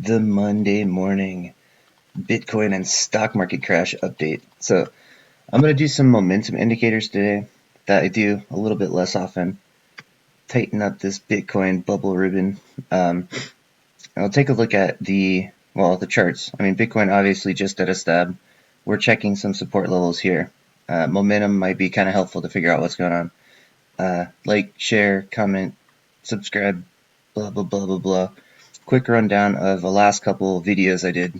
The Monday morning Bitcoin and stock market crash update. So I'm going to do some momentum indicators today that I do a little bit less often. Tighten up this Bitcoin bubble ribbon. I'll take a look at the charts. I mean, Bitcoin obviously just did a stab. We're checking some support levels here. Momentum might be kind of helpful to figure out what's going on. Like, share, comment, subscribe, blah, blah, blah, blah, blah. Quick rundown of the last couple videos I did.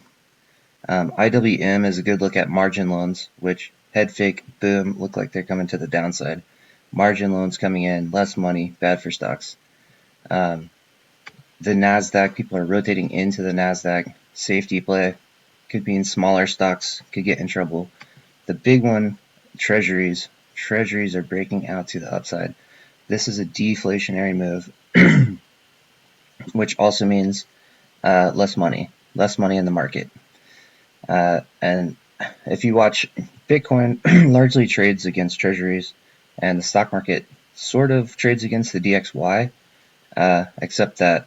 IWM is a good look at margin loans, which head fake, boom, look like they're coming to the downside. Margin loans coming in, less money, bad for stocks. The NASDAQ, people are rotating into the NASDAQ. Safety play, could be in smaller stocks, could get in trouble. The big one, treasuries. Treasuries are breaking out to the upside. This is a deflationary move, which also means less money in the market. And if you watch, Bitcoin largely trades against treasuries, and the stock market sort of trades against the DXY, except that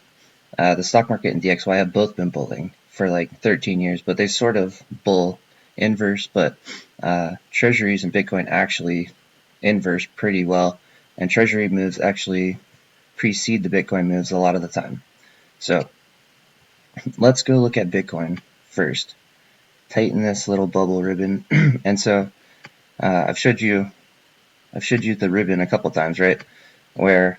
the stock market and DXY have both been bulling for like 13 years, but they sort of bull inverse, but treasuries and Bitcoin actually inverse pretty well, and treasury moves actually precede the Bitcoin moves a lot of the time. So let's go look at Bitcoin first. Tighten this little bubble ribbon. And so I've showed you the ribbon a couple times, right? Where,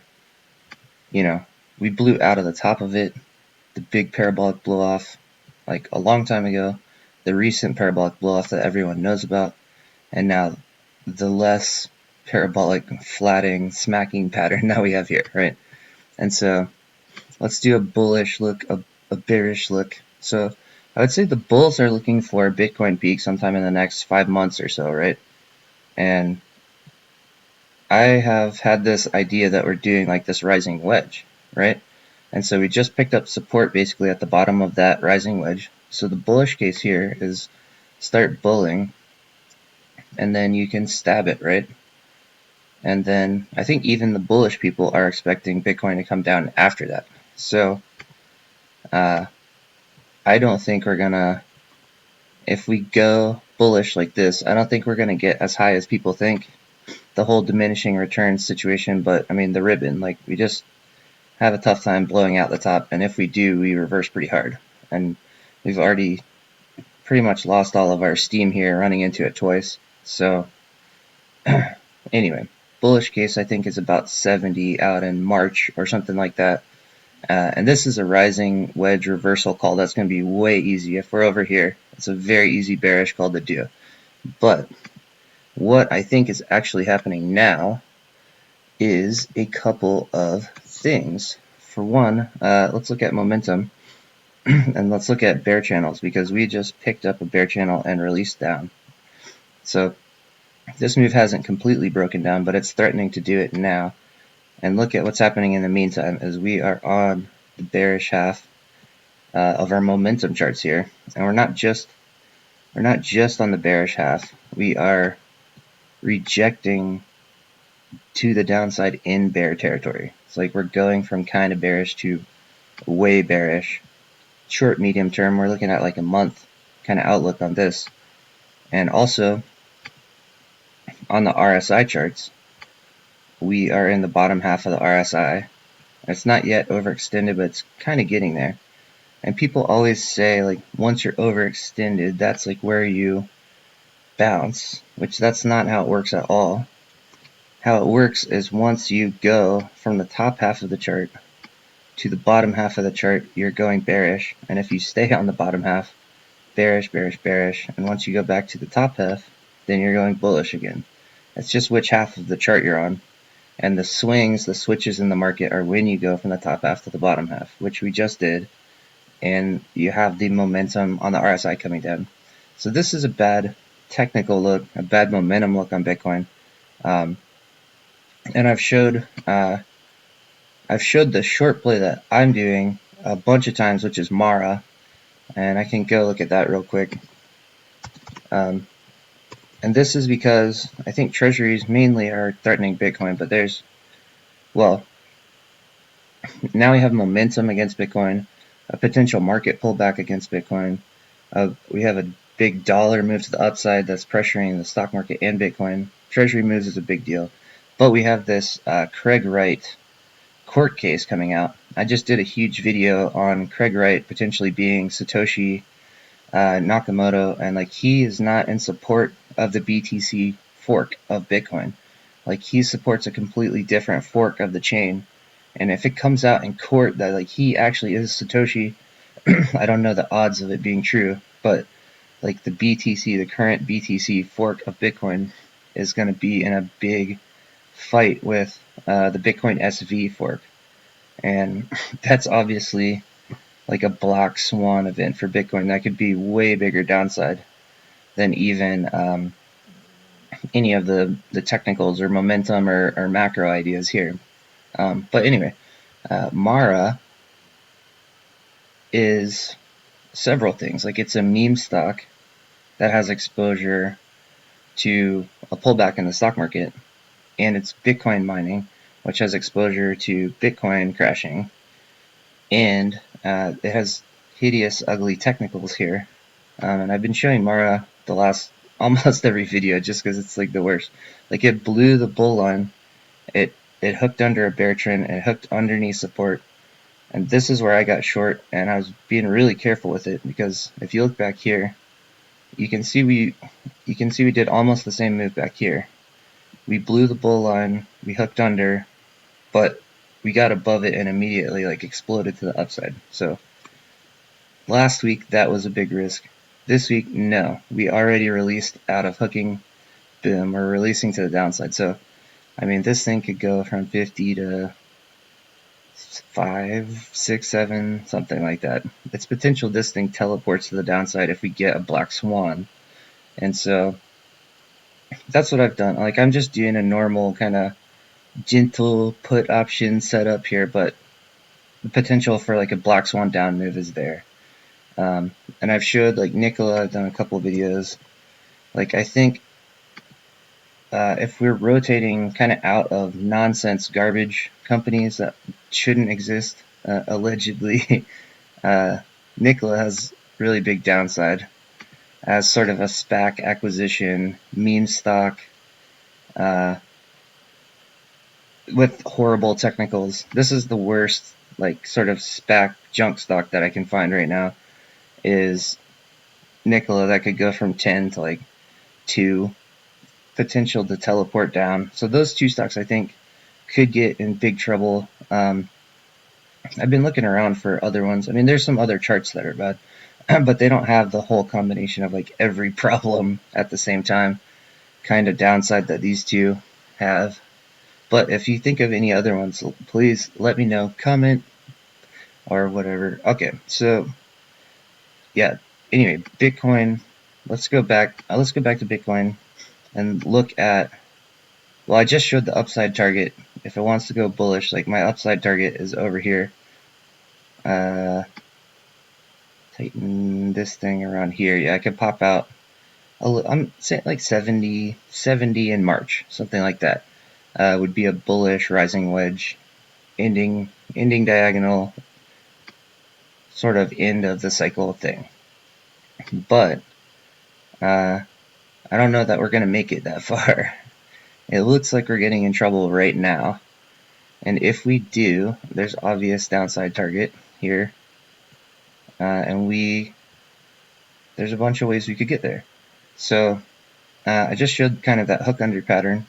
we blew out of the top of it, the big parabolic blow off like a long time ago, the recent parabolic blow off that everyone knows about, and now the less parabolic flatting, smacking pattern that we have here, right? And so let's do a bullish look, a bearish look. So I would say the bulls are looking for a Bitcoin peak sometime in the next 5 months or so, right? And I have had this idea that we're doing like this rising wedge, right? And so we just picked up support basically at the bottom of that rising wedge. So the bullish case here is start bulling, and then you can stab it, right? And then I think even the bullish people are expecting Bitcoin to come down after that. So I don't think we're gonna, if we go bullish like this, I don't think we're gonna get as high as people think. The whole diminishing returns situation, but I mean the ribbon, like we just have a tough time blowing out the top, and if we do, we reverse pretty hard. And we've already pretty much lost all of our steam here running into it twice. So anyway, bullish case I think is about 70 out in March or something like that. And this is a rising wedge reversal call. That's going to be way easy. If we're over here, it's a very easy bearish call to do. But what I think is actually happening now is a couple of things. For one, let's look at momentum, and let's look at bear channels, because we just picked up a bear channel and released down. So this move hasn't completely broken down, but it's threatening to do it now. And look at what's happening in the meantime, as we are on the bearish half of our momentum charts here, and we're not just on the bearish half. We are rejecting to the downside in bear territory. It's like we're going from kind of bearish to way bearish. Short, medium term, we're looking at like a month kind of outlook on this. And also on the RSI charts, we are in the bottom half of the RSI. It's not yet overextended, but it's kind of getting there. And people always say, like, once you're overextended, that's like where you bounce, which that's not how it works at all. How it works is once you go from the top half of the chart to the bottom half of the chart, you're going bearish. And if you stay on the bottom half, bearish, bearish, bearish. And once you go back to the top half, then you're going bullish again. It's just which half of the chart you're on. And the swings, the switches in the market are when you go from the top half to the bottom half, which we just did. And you have the momentum on the RSI coming down. So this is a bad technical look, a bad momentum look on Bitcoin. And I've showed the short play that I'm doing a bunch of times, which is Mara. And I can go look at that real quick. And this is because I think treasuries mainly are threatening Bitcoin, but now we have momentum against Bitcoin. a potential market pullback against Bitcoin. We have a big dollar move to the upside that's pressuring the stock market and Bitcoin. Treasury moves is a big deal. But we have this Craig Wright court case coming out. I just did a huge video on Craig Wright potentially being Satoshi Nakamoto, and like he is not in support of the BTC fork of Bitcoin. Like he supports a completely different fork of the chain. And if it comes out in court that like he actually is Satoshi, I don't know the odds of it being true, but like the BTC, the current BTC fork of Bitcoin is going to be in a big fight with the Bitcoin SV fork. And that's obviously like a black swan event for Bitcoin. That could be way bigger downside than even any of the technicals or momentum or macro ideas here. But anyway, Mara is several things. Like it's a meme stock that has exposure to a pullback in the stock market, and it's Bitcoin mining, which has exposure to Bitcoin crashing, and it has hideous, ugly technicals here. And I've been showing Mara the last almost every video just because it's like the worst. Like it blew the bull line, it hooked under a bear trend, it hooked underneath support, and this is where I got short, and I was being really careful with it because if you look back here, you can see we did almost the same move back here. We blew the bull line, we hooked under, but we got above it and immediately like exploded to the upside. So last week that was a big risk. This week, no. We already released out of hooking. Boom, we're releasing to the downside. So I mean, this thing could go from 50 to 5, 6, 7, something like that. It's potential this thing teleports to the downside if we get a black swan. And so that's what I've done. Like I'm just doing a normal kind of gentle put option setup here, but the potential for like a black swan down move is there. And I've showed like Nicola, I've done a couple of videos. Like I think if we're rotating kind of out of nonsense garbage companies that shouldn't exist, allegedly, Nicola has really big downside as sort of a SPAC acquisition, meme stock, with horrible technicals. This is the worst, like, sort of SPAC junk stock that I can find right now, is Nicola that could go from 10 to, like, 2, potential to teleport down. So those two stocks, I think, could get in big trouble. I've been looking around for other ones. I mean, there's some other charts that are bad, but they don't have the whole combination of, like, every problem at the same time kind of downside that these two have. But if you think of any other ones, please let me know, comment or whatever. Okay, so yeah. Anyway, Bitcoin. Let's go back to Bitcoin and look at. Well, I just showed the upside target. If it wants to go bullish, like my upside target is over here. Tighten this thing around here. Yeah, I could pop out. I'm saying like 70 in March, something like that. Would be a bullish rising wedge, ending diagonal, sort of end of the cycle thing. But I don't know that we're going to make it that far. It looks like we're getting in trouble right now. And if we do, there's obvious downside target here. And there's a bunch of ways we could get there. So I just showed kind of that hook under pattern.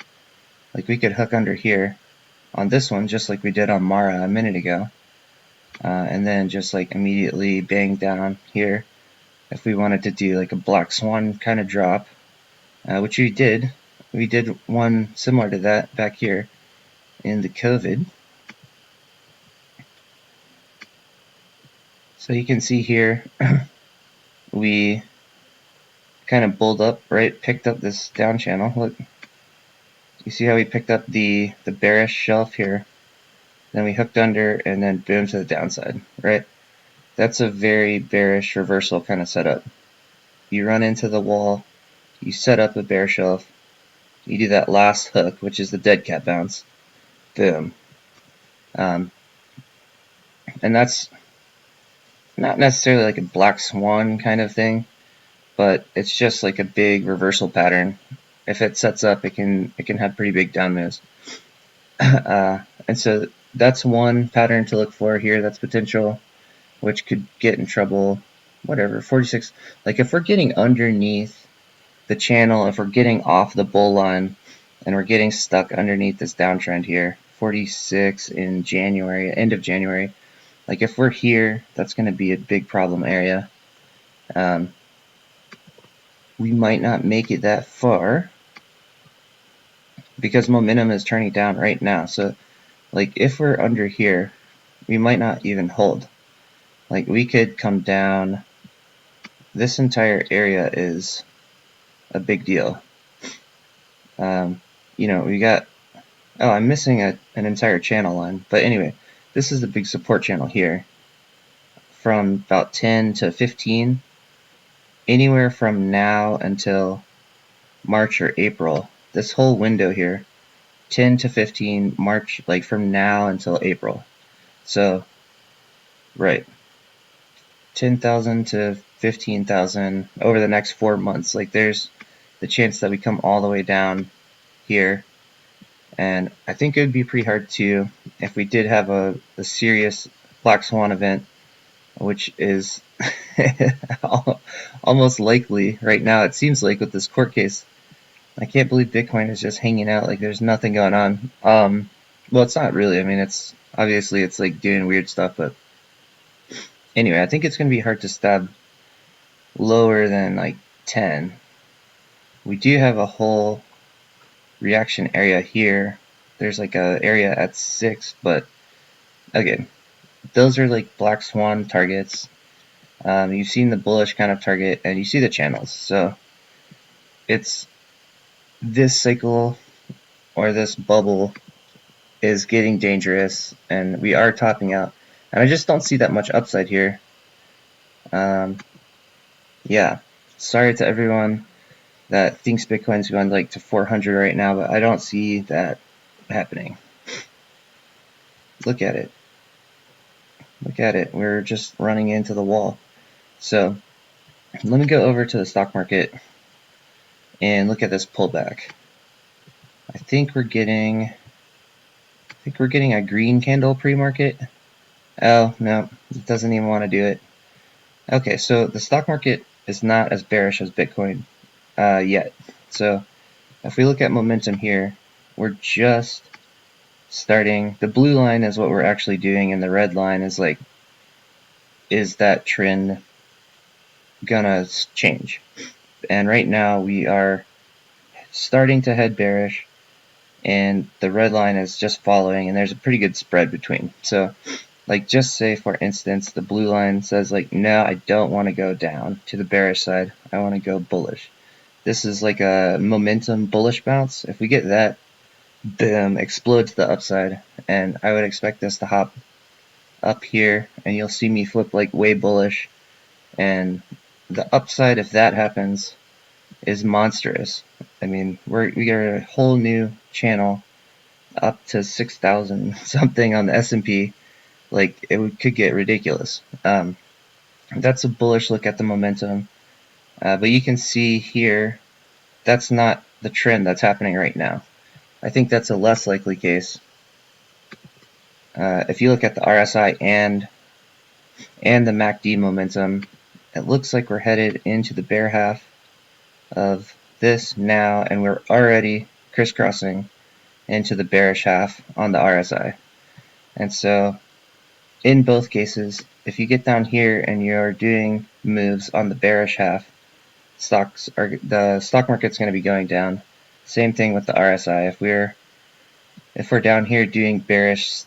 Like we could hook under here on this one, just like we did on Mara a minute ago. And then just like immediately bang down here. If we wanted to do like a black swan kind of drop, which we did. We did one similar to that back here in the COVID. So you can see here, we kind of bulled up, right? Picked up this down channel. Look, you see how we picked up the bearish shelf here? Then we hooked under and then boom to the downside, right? That's a very bearish reversal kind of setup. You run into the wall, you set up a bear shelf, you do that last hook, which is the dead cat bounce, boom. And that's not necessarily like a black swan kind of thing, but it's just like a big reversal pattern. If it sets up, it can have pretty big down moves. And so that's one pattern to look for here. That's potential, which could get in trouble. Whatever, 46. Like if we're getting underneath the channel, if we're getting off the bull line, and we're getting stuck underneath this downtrend here, 46 in January, end of January. Like if we're here, that's going to be a big problem area. We might not make it that far because momentum is turning down right now. So like if we're under here, we might not even hold. Like we could come down. This entire area is a big deal. You know, we got, oh, I'm missing an entire channel line. But anyway, this is the big support channel here. From about 10 to 15, anywhere from now until March or April, this whole window here, 10 to 15, March, like from now until April. So, right, 10,000 to 15,000 over the next 4 months. Like there's the chance that we come all the way down here. And I think it would be pretty hard to, if we did have a serious black swan event, which is almost likely right now, it seems like, with this court case. I can't believe Bitcoin is just hanging out like there's nothing going on. Well, it's not really. I mean, it's obviously it's like doing weird stuff, but anyway, I think it's going to be hard to stab lower than like 10. We do have a whole reaction area here. There's like a area at 6, but again, those are like black swan targets. You've seen the bullish kind of target, and you see the channels. So it's this cycle or this bubble is getting dangerous, and we are topping out. And I just don't see that much upside here. Yeah, sorry to everyone that thinks Bitcoin's going like to 400 right now, but I don't see that happening. Look at it. Look at it. We're just running into the wall. So let me go over to the stock market and look at this pullback. I think we're getting a green candle pre-market. Oh, no, it doesn't even want to do it. Okay, so the stock market is not as bearish as Bitcoin yet. So if we look at momentum here, we're just starting. The blue line is what we're actually doing, and the red line is like, is that trend gonna change? And right now we are starting to head bearish, and the red line is just following, and there's a pretty good spread between. So like, just say for instance the blue line says like, no, I don't want to go down to the bearish side, I want to go bullish. This is like a momentum bullish bounce. If we get that, boom, explode to the upside, and I would expect this to hop up here, and you'll see me flip like way bullish. And the upside, if that happens, is monstrous. I mean, we got a whole new channel up to 6,000 something on the S&P. Like, it could get ridiculous. That's a bullish look at the momentum. But you can see here, that's not the trend that's happening right now. I think that's a less likely case. If you look at the RSI and the MACD momentum, it looks like we're headed into the bear half of this now, and we're already crisscrossing into the bearish half on the RSI. And so in both cases, if you get down here and you're doing moves on the bearish half, the stock market's going to be going down. Same thing with the RSI. If we're down here doing bearish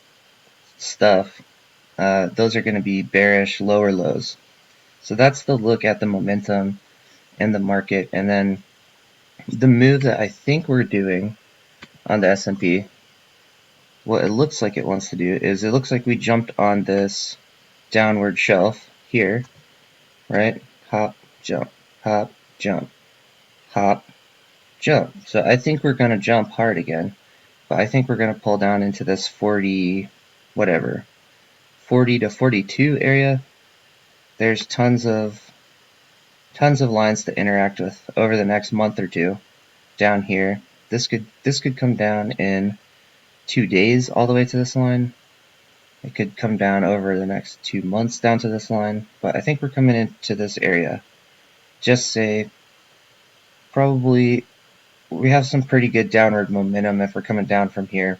stuff, those are going to be bearish lower lows. So that's the look at the momentum and the market. And then the move that I think we're doing on the S&P, what it looks like it wants to do is, it looks like we jumped on this downward shelf here, right? Hop, jump, hop, jump, hop, jump. So I think we're going to jump hard again, but I think we're going to pull down into this 40 to 42 area. there's tons of lines to interact with over the next month or two down here. This could come down in 2 days all the way to this line. It could come down over the next 2 months down to this line, but I think we're coming into this area. Just say probably we have some pretty good downward momentum if we're coming down from here.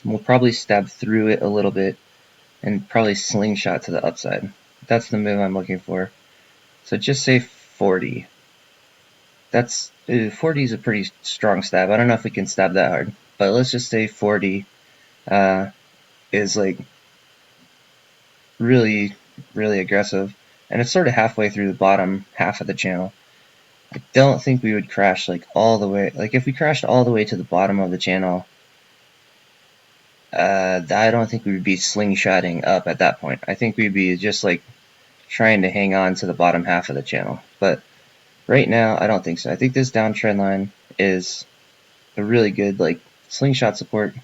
We'll probably stab through it a little bit and probably slingshot to the upside. That's the move I'm looking for. So just say 40. 40 is a pretty strong stab. I don't know if we can stab that hard, but let's just say 40 is like really, really aggressive, and it's sort of halfway through the bottom half of the channel. I don't think we would crash like all the way. Like if we crashed all the way to the bottom of the channel, I don't think we would be slingshotting up at that point. I think we'd be just like trying to hang on to the bottom half of the channel. But right now, I don't think so. I think this downtrend line is a really good like slingshot support,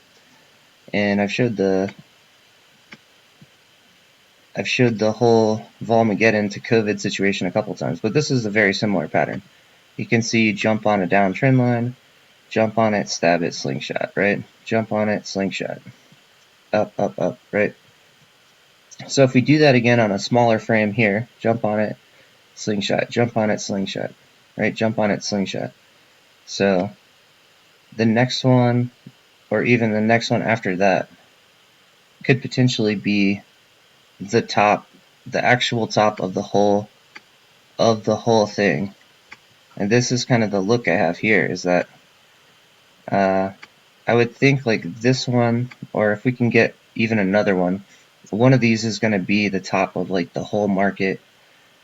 and I've showed the whole Volmageddon to COVID situation a couple times, but this is a very similar pattern. You can see jump on a downtrend line, jump on it, stab it, slingshot, right? Jump on it, slingshot, up, up, up, right? So if we do that again on a smaller frame here, jump on it, slingshot, jump on it, slingshot, right? Jump on it, slingshot. So the next one, or even the next one after that, could potentially be the top, the actual top of the whole thing. And this is kind of the look I have here, is that I would think like this one, or if we can get even another one of these is going to be the top of like the whole market,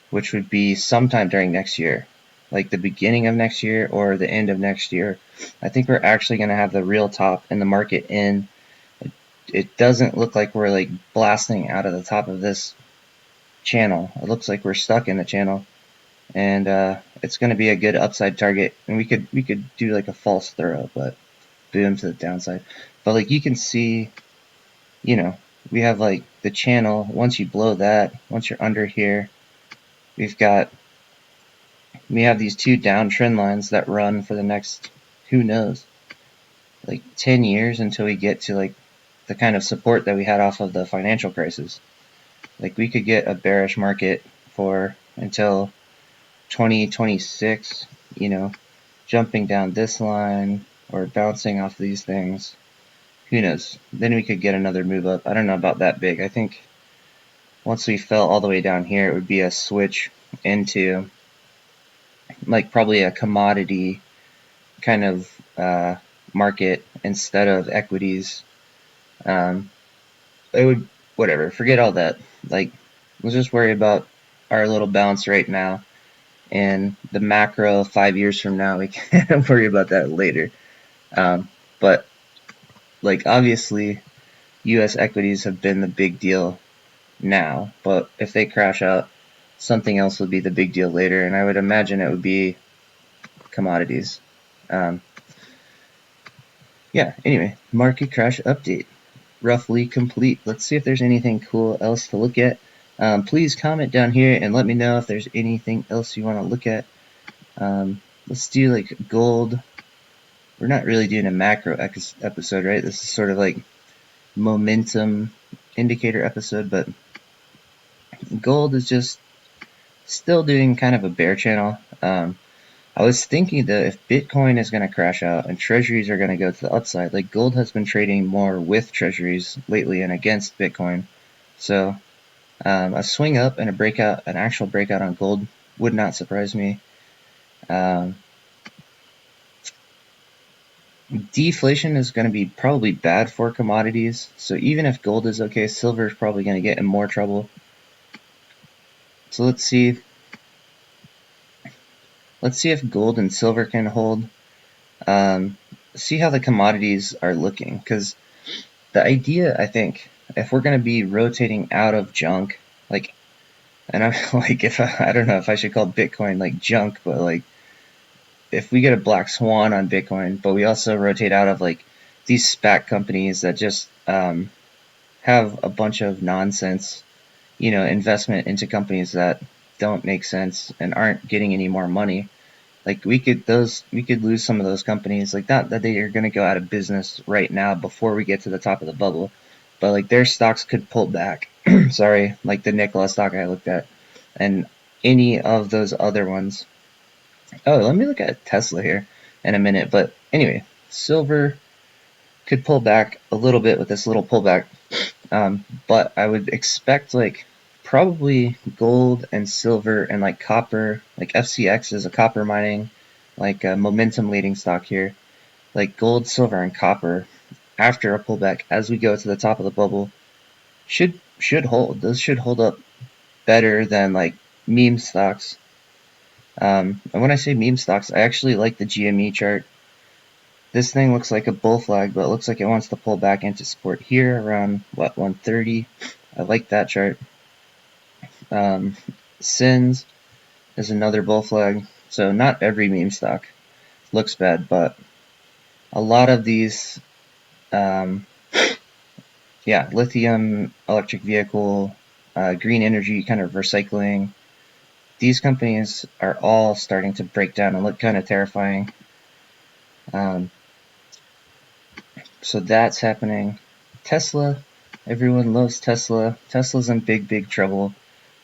which would be sometime during next year, like the beginning of next year or the end of next year. I think we're actually going to have the real top in the market in. It doesn't look like we're like blasting out of the top of this channel. It looks like we're stuck in the channel, and it's going to be a good upside target, and we could do like a false throw, but boom to the downside. But like you can see, you know, we have like the channel. Once you blow that, once you're under here, we have these two downtrend lines that run for the next, who knows, like 10 years until we get to like the kind of support that we had off of the financial crisis. Like we could get a bearish market for until 2026, you know, jumping down this line or bouncing off these things. Who knows? Then we could get another move up. I don't know about that big. I think once we fell all the way down here, it would be a switch into like probably a commodity kind of market instead of equities. It would, whatever, forget all that. Like, let's just worry about our little bounce right now, and the macro 5 years from now, we can worry about that later. But like obviously US equities have been the big deal now, but if they crash out, something else will be the big deal later, and I would imagine it would be commodities. Yeah, anyway, market crash update roughly complete. Let's see if there's anything cool else to look at. Please comment down here and let me know if there's anything else you want to look at. Let's do like gold. We're not really doing a macro episode, right? This is sort of like momentum indicator episode, but gold is just still doing kind of a bear channel. I was thinking that if Bitcoin is going to crash out and treasuries are going to go to the upside, like gold has been trading more with treasuries lately and against Bitcoin. So a swing up and an actual breakout on gold would not surprise me. Deflation is going to be probably bad for commodities. So even if gold is okay, silver is probably going to get in more trouble. So let's see if gold and silver can hold. See how the commodities are looking, because the idea, I think, if we're going to be rotating out of junk, like, and I'm like, I don't know if I should call Bitcoin like junk, but like, if we get a black swan on Bitcoin, but we also rotate out of like these SPAC companies that just have a bunch of nonsense investment into companies that don't make sense and aren't getting any more money. Like we could lose some of those companies, like not that they are going to go out of business right now before we get to the top of the bubble, but like their stocks could pull back. Sorry, like the Nikola stock I looked at, and any of those other ones. Oh, let me look at Tesla here in a minute. But anyway, silver could pull back a little bit with this little pullback, but I would expect like probably gold and silver and like copper, like FCX is a copper mining, like a momentum leading stock here, like gold, silver, and copper after a pullback as we go to the top of the bubble should hold. Those should hold up better than like meme stocks. And when I say meme stocks, I actually like the GME chart. This thing looks like a bull flag, but it looks like it wants to pull back into support here around, 130. I like that chart. SINS is another bull flag. So not every meme stock looks bad, but a lot of these, lithium, electric vehicle, green energy, kind of recycling, these companies are all starting to break down and look kind of terrifying. So that's happening. Tesla, everyone loves Tesla. Tesla's in big trouble.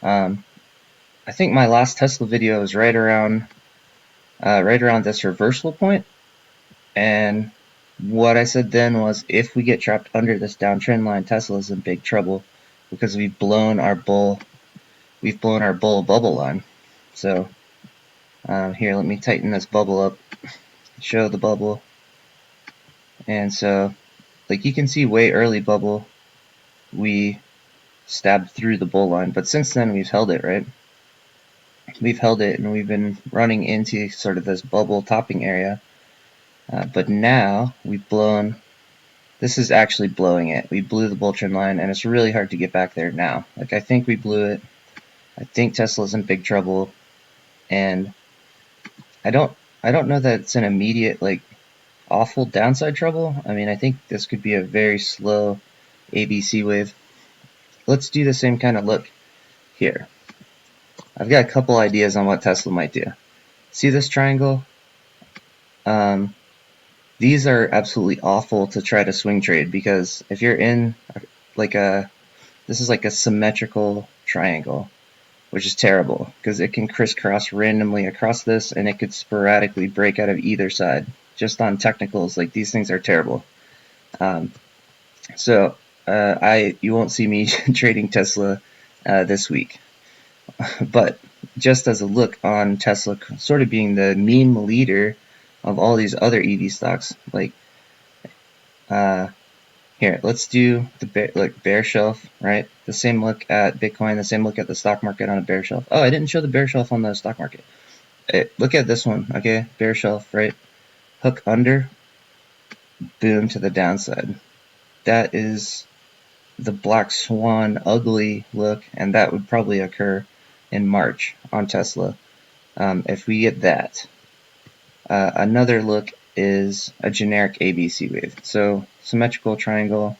I think my last Tesla video was right around this reversal point, and what I said then was if we get trapped under this downtrend line, Tesla's in big trouble because we've blown our bull bubble line. So here, let me tighten this bubble up, show the bubble, and so like you can see way early bubble, we stabbed through the bull line, but since then we've held it, right? We've held it and we've been running into sort of this bubble topping area. But now we've blown, this is actually blowing it. We blew the bull trend line and it's really hard to get back there now. Like I think we blew it. I think Tesla's in big trouble. And I don't know that it's an immediate like awful downside trouble. I mean, I think this could be a very slow ABC wave. Let's do the same kind of look here. I've got a couple ideas on what Tesla might do. See this triangle? These are absolutely awful to try to swing trade because if you're in like this is like a symmetrical triangle, which is terrible because it can crisscross randomly across this and it could sporadically break out of either side. Just on technicals, like these things are terrible. So you won't see me trading Tesla this week. But just as a look on Tesla sort of being the meme leader of all these other EV stocks, like here, let's do the bear shelf, right? The same look at Bitcoin, the same look at the stock market on a bear shelf. Oh, I didn't show the bear shelf on the stock market. Look at this one, okay? Bear shelf, right? Hook under, boom to the downside. That is the black swan ugly look, and that would probably occur in March on Tesla. If we get that. Another look is a generic ABC wave. So symmetrical triangle,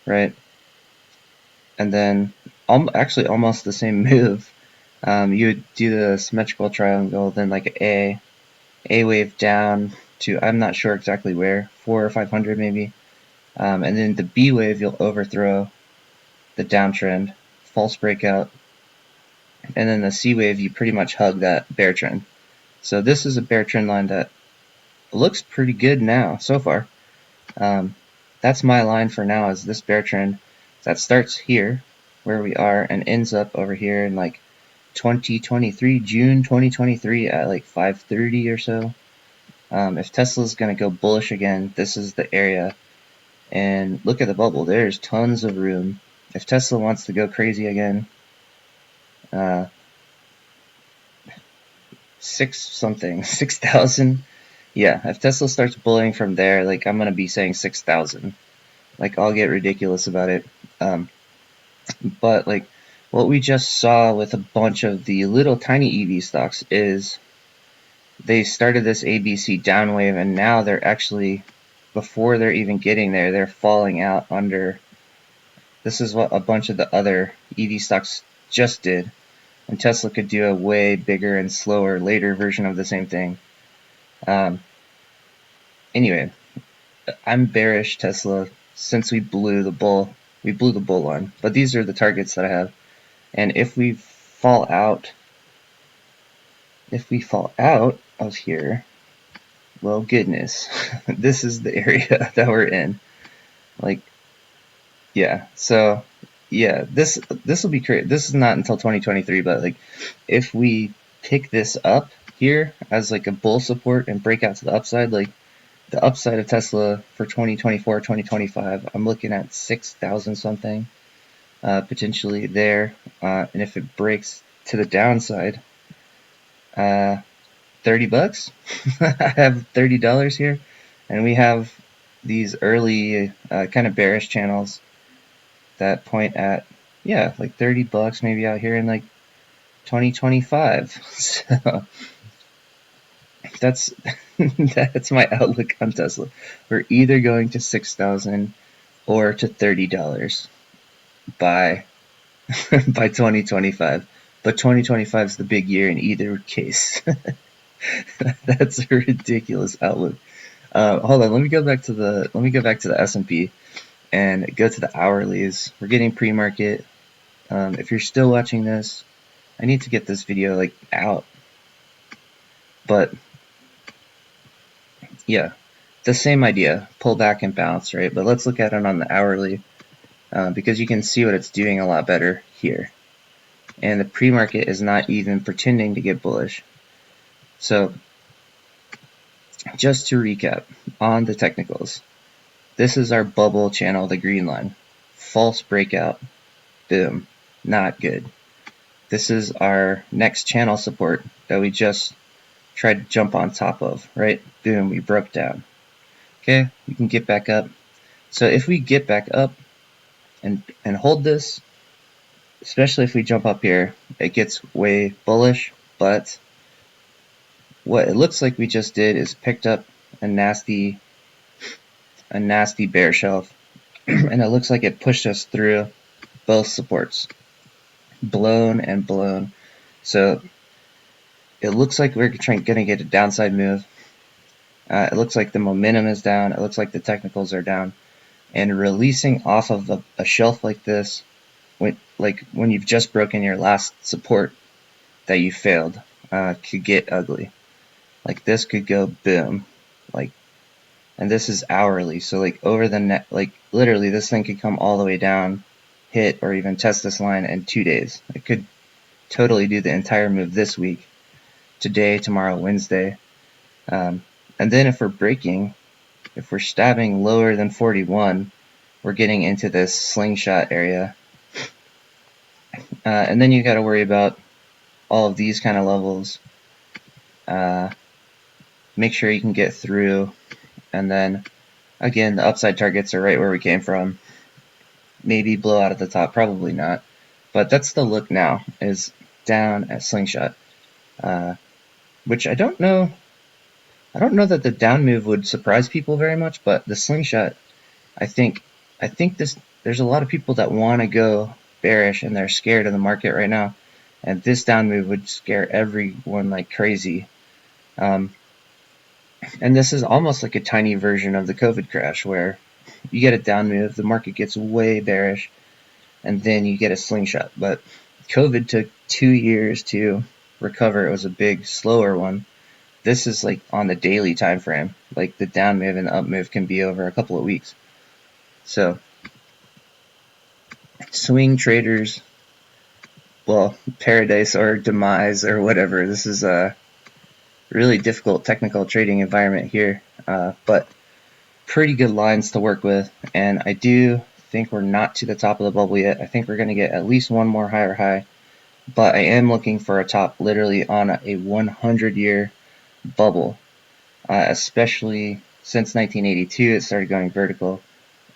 right? And then actually almost the same move. You would do the symmetrical triangle, then like a wave down to, I'm not sure exactly where, 400 or 500 maybe. And then the B wave, you'll overthrow the downtrend, false breakout. And then the C wave, you pretty much hug that bear trend. So this is a bear trend line that looks pretty good now so far. That's my line for now, is this bear trend that starts here where we are and ends up over here in like 2023, June 2023 at like 530 or so. If Tesla's going to go bullish again, this is the area. And look at the bubble, there's tons of room. If Tesla wants to go crazy again, 6,000. Yeah, if Tesla starts bullying from there, like I'm gonna be saying 6,000. Like I'll get ridiculous about it. But like what we just saw with a bunch of the little tiny EV stocks is they started this ABC downwave, and now they're actually, before they're even getting there, they're falling out under This is what a bunch of the other EV stocks just did, and Tesla could do a way bigger and slower later version of the same thing. Anyway, I'm bearish Tesla since we blew the bull line, but these are the targets that I have. And if we fall out of here, well, goodness, this is the area that we're in. Like, yeah, so yeah, this will be crazy. This is not until 2023, but like, if we pick this up here as like a bull support and break out to the upside, like the upside of Tesla for 2024, 2025, I'm looking at 6,000 something, potentially there. And if it breaks to the downside, 30 bucks. I have $30 here, and we have these early kind of bearish channels that point at, yeah, like 30 bucks maybe out here in like 2025. So that's that's my outlook on Tesla. We're either going to 6,000 or to $30 by by 2025. But 2025 is the big year in either case. That's a ridiculous outlook. Hold on, let me go back to the S&P and go to the hourlies. We're getting pre-market. If you're still watching this, I need to get this video like out. But yeah, the same idea, pull back and bounce, right? But let's look at it on the hourly, because you can see what it's doing a lot better here. And the pre-market is not even pretending to get bullish. So just to recap on the technicals, this is our bubble channel, the green line. False breakout, boom, not good. This is our next channel support that we just tried to jump on top of, right? Boom, we broke down. Okay, we can get back up. So if we get back up and hold this, especially if we jump up here, it gets way bullish, but what it looks like we just did is picked up a nasty bear shelf, and it looks like it pushed us through both supports, blown and blown. So it looks like we're going to get a downside move. It looks like the momentum is down. It looks like the technicals are down, and releasing off of a shelf like this, when you've just broken your last support that you failed, could get ugly. Like this could go boom, and this is hourly, so like over the net, like literally this thing could come all the way down, hit, or even test this line in 2 days. It could totally do the entire move this week, today, tomorrow, Wednesday. And then if we're stabbing lower than 41, we're getting into this slingshot area. And then you got to worry about all of these kind of levels. Make sure you can get through, and then again, the upside targets are right where we came from. Maybe blow out at the top, probably not, but that's the look now, is down at slingshot, which I don't know that the down move would surprise people very much, but the slingshot, I think there's a lot of people that want to go bearish and they're scared of the market right now, and this down move would scare everyone like crazy. And this is almost like a tiny version of the COVID crash, where you get a down move, the market gets way bearish, and then you get a slingshot. But COVID took 2 years to recover. It was a big, slower one. This is like on the daily time frame. Like the down move and the up move can be over a couple of weeks. So swing traders, well, paradise or demise or whatever. This is a really difficult technical trading environment here, but pretty good lines to work with. And I do think we're not to the top of the bubble yet. I think we're going to get at least one more higher high, but I am looking for a top literally on a 100-year bubble, especially since 1982 it started going vertical,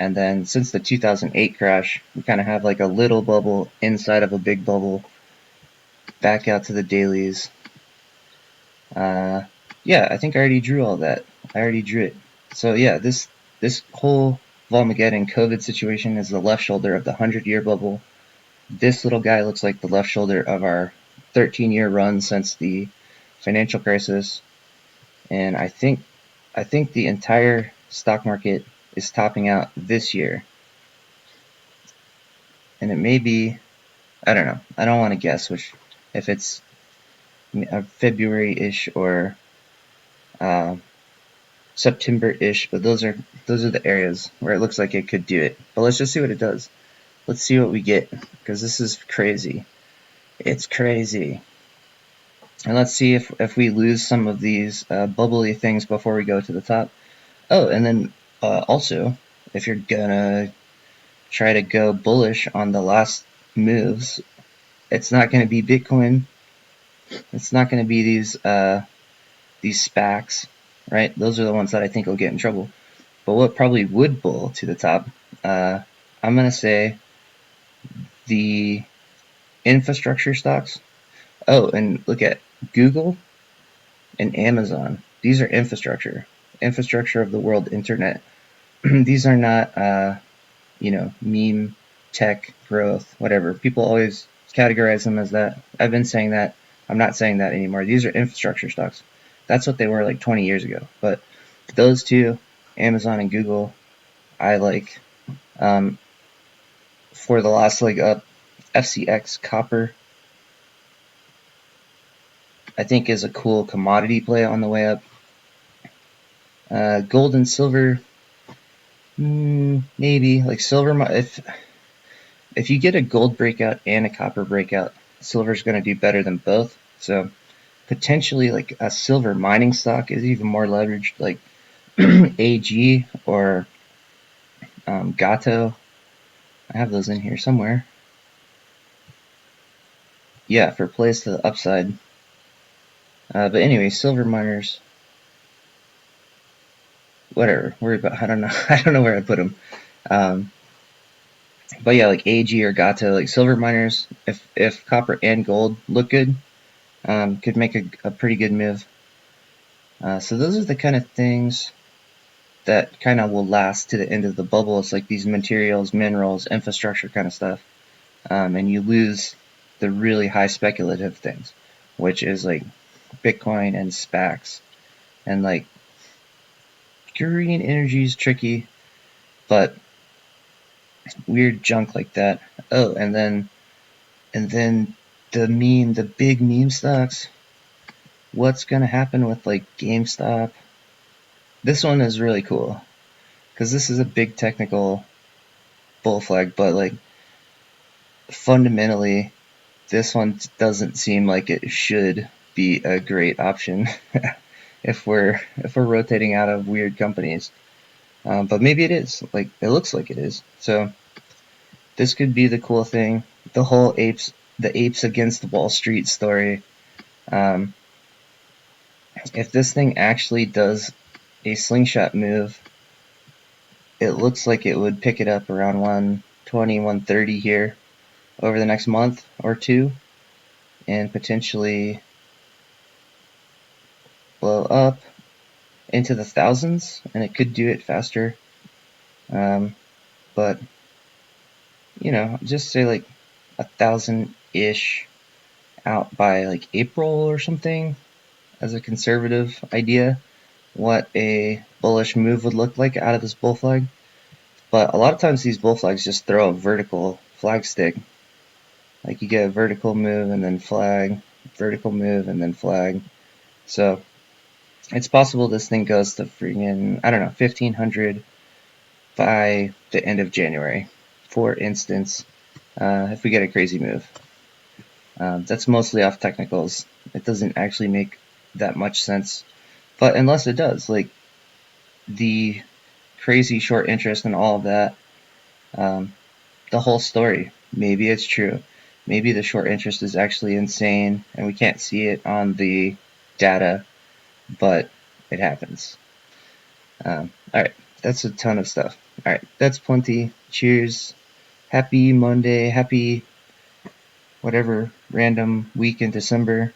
and then since the 2008 crash we kind of have like a little bubble inside of a big bubble. Back out to the dailies. Yeah, I think I already drew all that. I already drew it. So yeah, this whole Volmageddon COVID situation is the left shoulder of the 100-year bubble. This little guy looks like the left shoulder of our 13-year run since the financial crisis. And I think the entire stock market is topping out this year. And it may be, I don't know. I don't want to guess if it's February-ish or September-ish, but those are the areas where it looks like it could do it. But let's just see what it does. Let's see what we get, because this is crazy. It's crazy. And let's see if we lose some of these bubbly things before we go to the top. Oh, and then also, if you're gonna try to go bullish on the last moves, it's not going to be Bitcoin. It's not going to be these SPACs, right? Those are the ones that I think will get in trouble. But what probably would bull to the top, I'm going to say the infrastructure stocks. Oh, and look at Google and Amazon. These are infrastructure of the world internet. These are not, meme, tech, growth, whatever. People always categorize them as that. I've been saying that. I'm not saying that anymore. These are infrastructure stocks. That's what they were like 20 years ago. But those two, Amazon and Google, I like. For the last leg up, FCX copper, I think, is a cool commodity play on the way up. Gold and silver, maybe. Like silver, if you get a gold breakout and a copper breakout, silver's going to do better than both. So potentially like a silver mining stock is even more leveraged, like AG or Gato. I have those in here somewhere. Yeah, for plays to the upside. But anyway, silver miners, whatever. Worry about. I don't know. I don't know where I put them. But yeah, like AG or Gato, like silver miners, if copper and gold look good, could make a pretty good move. So those are the kind of things that kind of will last to the end of the bubble. It's like these materials, minerals, infrastructure kind of stuff. And you lose the really high speculative things, which is like Bitcoin and SPACs. And like green energy is tricky, but weird junk like that. Oh, and then the big meme stocks. What's gonna happen with like GameStop? This one is really cool because this is a big technical bull flag, but like fundamentally, this one doesn't seem like it should be a great option if we're rotating out of weird companies. But maybe it is. Like it looks like it is. So this could be the cool thing. The whole apes against Wall Street story. If this thing actually does a slingshot move, it looks like it would pick it up around 120, 130 here over the next month or two, and potentially blow up into the thousands, and it could do it faster. But just say like 1,000-ish out by like April or something as a conservative idea, what a bullish move would look like out of this bull flag. But a lot of times these bull flags just throw a vertical flag stick. Like you get a vertical move and then flag, vertical move and then flag. So it's possible this thing goes to freaking, 1,500 by the end of January, for instance, if we get a crazy move. That's mostly off technicals. It doesn't actually make that much sense. But unless it does, like the crazy short interest and all of that, the whole story, maybe it's true. Maybe the short interest is actually insane and we can't see it on the data, but it happens. Alright, that's a ton of stuff. Alright, that's plenty. Cheers. Happy Monday. Happy whatever random week in December.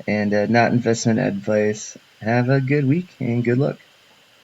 And not investment advice. Have a good week and good luck.